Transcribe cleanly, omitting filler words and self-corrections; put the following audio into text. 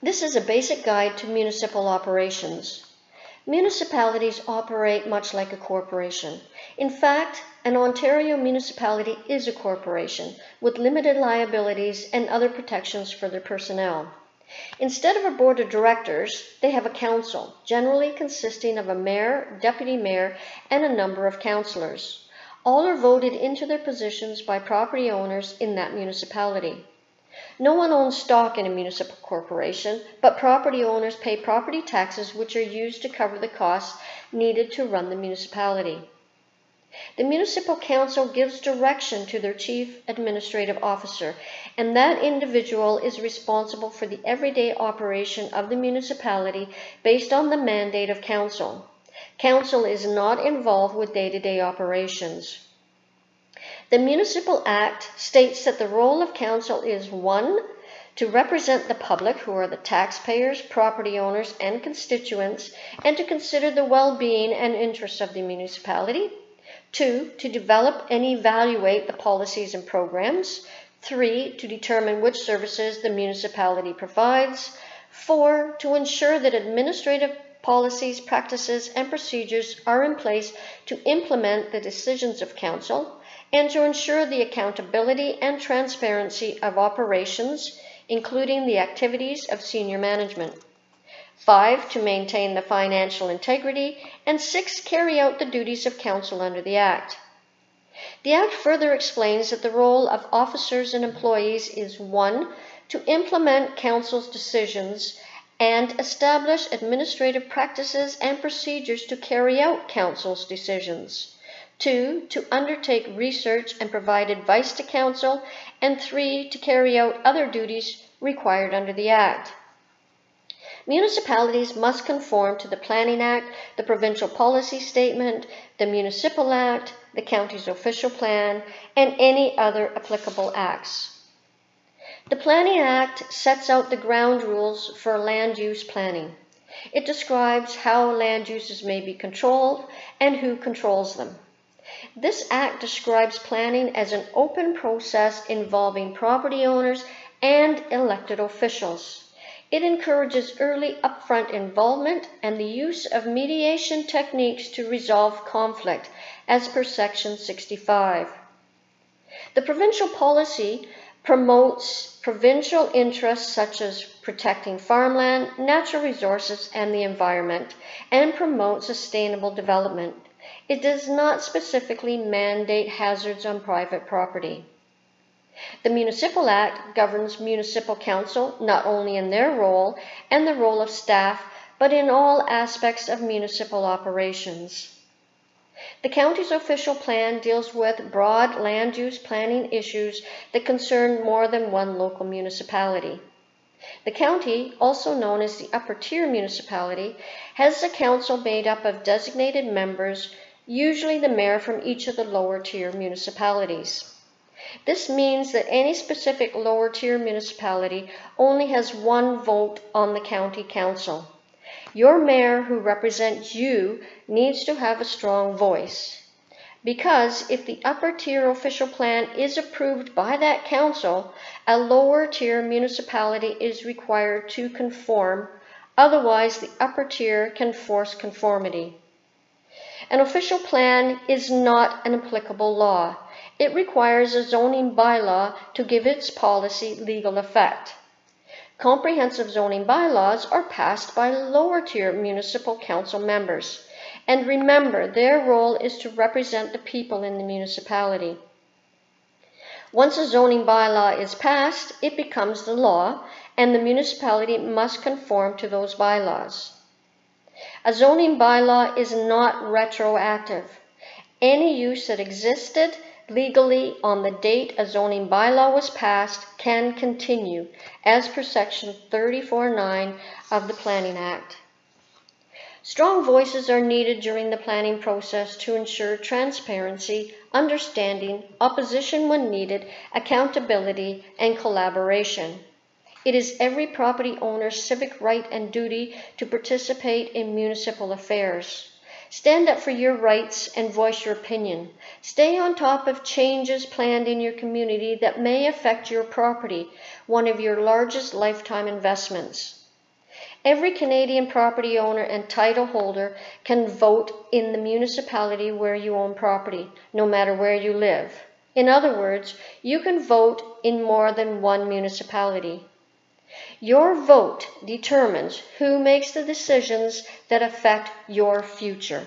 This is a basic guide to municipal operations. Municipalities operate much like a corporation. In fact, an Ontario municipality is a corporation with limited liabilities and other protections for their personnel. Instead of a board of directors, they have a council, generally consisting of a mayor, deputy mayor, and a number of councillors. All are voted into their positions by property owners in that municipality. No one owns stock in a municipal corporation, but property owners pay property taxes which are used to cover the costs needed to run the municipality. The municipal council gives direction to their chief administrative officer, and that individual is responsible for the everyday operation of the municipality based on the mandate of council. Council is not involved with day-to-day operations. The Municipal Act states that the role of council is 1. To represent the public, who are the taxpayers, property owners, and constituents, and to consider the well-being and interests of the municipality. 2. To develop and evaluate the policies and programs. 3. To determine which services the municipality provides. 4. To ensure that administrative policies, practices, and procedures are in place to implement the decisions of council, and to ensure the accountability and transparency of operations, including the activities of senior management. 5. To maintain the financial integrity, and 6. Carry out the duties of council under the Act. The Act further explains that the role of officers and employees is 1. To implement council's decisions and establish administrative practices and procedures to carry out council's decisions. 2. To undertake research and provide advice to council, and 3. To carry out other duties required under the Act. Municipalities must conform to the Planning Act, the Provincial Policy Statement, the Municipal Act, the County's Official Plan, and any other applicable acts. The Planning Act sets out the ground rules for land use planning. It describes how land uses may be controlled and who controls them. This Act describes planning as an open process involving property owners and elected officials. It encourages early upfront involvement and the use of mediation techniques to resolve conflict, as per Section 65. The provincial policy promotes provincial interests such as protecting farmland, natural resources, and the environment, and promotes sustainable development. It does not specifically mandate hazards on private property. The Municipal Act governs municipal council not only in their role and the role of staff, but in all aspects of municipal operations. The county's official plan deals with broad land use planning issues that concern more than one local municipality. The county, also known as the upper tier municipality, has a council made up of designated members, usually the mayor from each of the lower tier municipalities. This means that any specific lower tier municipality only has one vote on the county council. Your mayor, who represents you, needs to have a strong voice. Because if the upper tier official plan is approved by that council, a lower tier municipality is required to conform, otherwise the upper tier can force conformity. An official plan is not an applicable law. It requires a zoning bylaw to give its policy legal effect. Comprehensive zoning bylaws are passed by lower tier municipal council members. And remember, their role is to represent the people in the municipality. Once a zoning bylaw is passed, it becomes the law, and the municipality must conform to those bylaws. A zoning bylaw is not retroactive. Any use that existed legally on the date a zoning bylaw was passed can continue, as per Section 34(9) of the Planning Act. Strong voices are needed during the planning process to ensure transparency, understanding, opposition when needed, accountability, and collaboration. It is every property owner's civic right and duty to participate in municipal affairs. Stand up for your rights and voice your opinion. Stay on top of changes planned in your community that may affect your property, one of your largest lifetime investments. Every Canadian property owner and title holder can vote in the municipality where you own property, no matter where you live. In other words, you can vote in more than one municipality. Your vote determines who makes the decisions that affect your future.